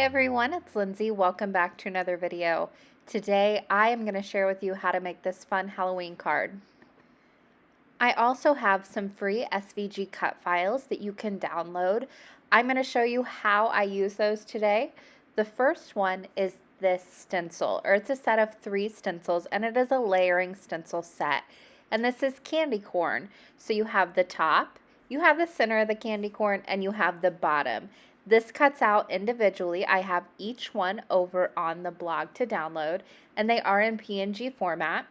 everyone, it's Lindsay. Welcome back to another video. Today I am going to share with you how to make this fun Halloween card. I also have some free SVG cut files that you can download. I'm going to show you how I use those today. The first one is this stencil, or it's a set of 3 stencils, and it is a layering stencil set. And this is candy corn. So you have the top, you have the center of the candy corn, and you have the bottom. This cuts out individually. I have each one over on the blog to download, and they are in PNG format.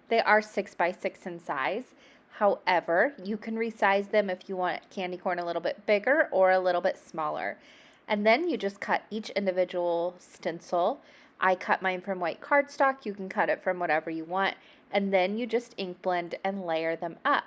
They are 6x6 in size. However, you can resize them if you want candy corn a little bit bigger or a little bit smaller. And then you just cut each individual stencil. I cut mine from white cardstock. You can cut it from whatever you want. And then you just ink blend and layer them up.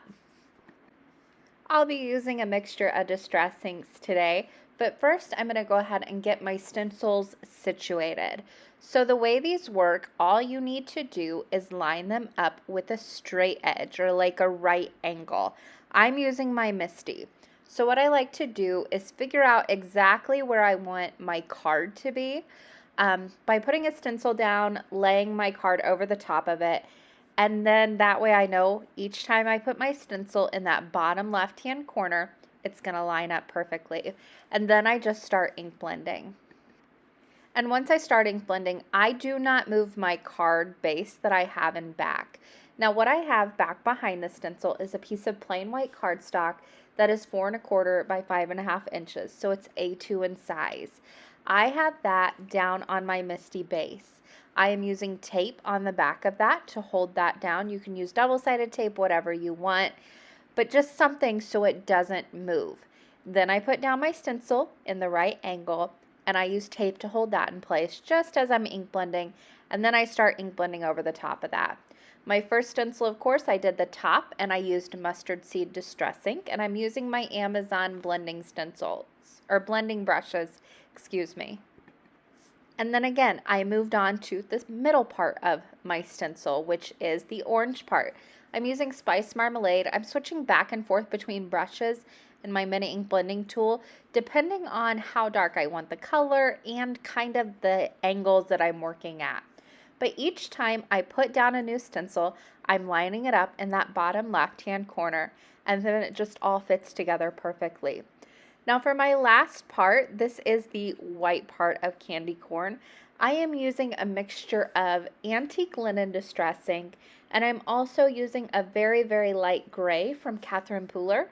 I'll be using a mixture of distress inks today, but first I'm going to go ahead and get my stencils situated. So the way these work, all you need to do is line them up with a straight edge, or like a right angle. I'm using my Misty. So what I like to do is figure out exactly where I want my card to be by putting a stencil down, laying my card over the top of it, and then that way I know each time I put my stencil in that bottom left-hand corner, it's going to line up perfectly. And then I just start ink blending. And once I start ink blending, I do not move my card base that I have in back. Now what I have back behind the stencil is a piece of plain white cardstock that is 4 1/4 by 5.5 inches. So it's A2 in size. I have that down on my Misty base. I am using tape on the back of that to hold that down. You can use double-sided tape, whatever you want, but just something so it doesn't move. Then I put down my stencil in the right angle, and I use tape to hold that in place just as I'm ink blending, and then I start ink blending over the top of that. My first stencil, of course, I did the top, and I used mustard seed distress ink, and I'm using my Amazon blending stencils, or blending brushes, excuse me. And then again, I moved on to the middle part of my stencil, which is the orange part. I'm using Spice Marmalade. I'm switching back and forth between brushes and my mini ink blending tool, depending on how dark I want the color and kind of the angles that I'm working at. But each time I put down a new stencil, I'm lining it up in that bottom left-hand corner, and then it just all fits together perfectly. Now for my last part, this is the white part of candy corn. I am using a mixture of antique linen distress ink, and I'm also using a very, very light gray from Catherine Pooler,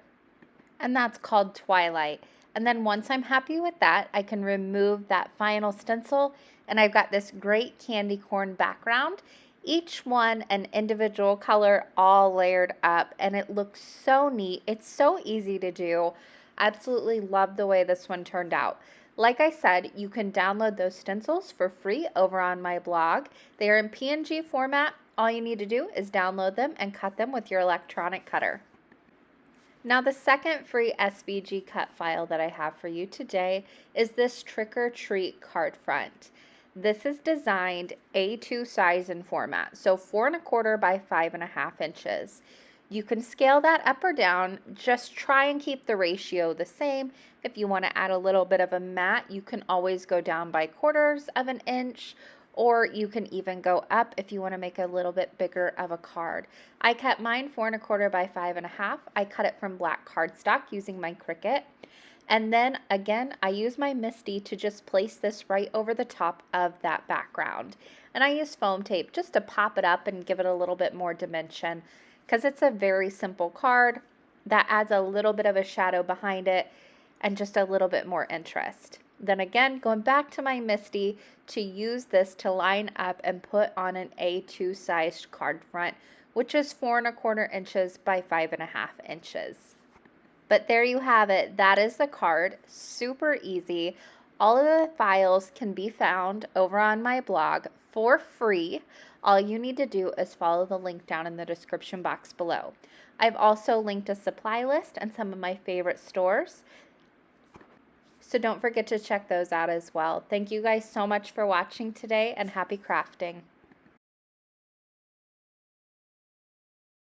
and that's called Twilight. And then once I'm happy with that, I can remove that final stencil, and I've got this great candy corn background. Each one an individual color, all layered up, and it looks so neat. It's so easy to do. Absolutely love the way this one turned out. Like I said, you can download those stencils for free over on my blog. They are in PNG format. All you need to do is download them and cut them with your electronic cutter. Now the second free SVG cut file that I have for you today is this Trick or Treat card front. This is designed A2 size and format, so 4 1/4 by 5.5 inches. You can scale that up or down. Just try and keep the ratio the same. If you want to add a little bit of a mat, you can always go down by 1/4 of an inch, or you can even go up if you want to make a little bit bigger of a card. I cut mine 4 1/4 by 5.5. I cut it from black cardstock using my Cricut. And then again, I use my Misty to just place this right over the top of that background. And I use foam tape just to pop it up and give it a little bit more dimension, because it's a very simple card that adds a little bit of a shadow behind it and just a little bit more interest. Then again, going back to my Misty to use this to line up and put on an A2 sized card front, which is 4 1/4 inches by 5.5 inches. But there you have it. That is the card. Super easy. All of the files can be found over on my blog for free. All you need to do is follow the link down in the description box below. I've also linked a supply list and some of my favorite stores, so don't forget to check those out as well. Thank you guys so much for watching today, and happy crafting.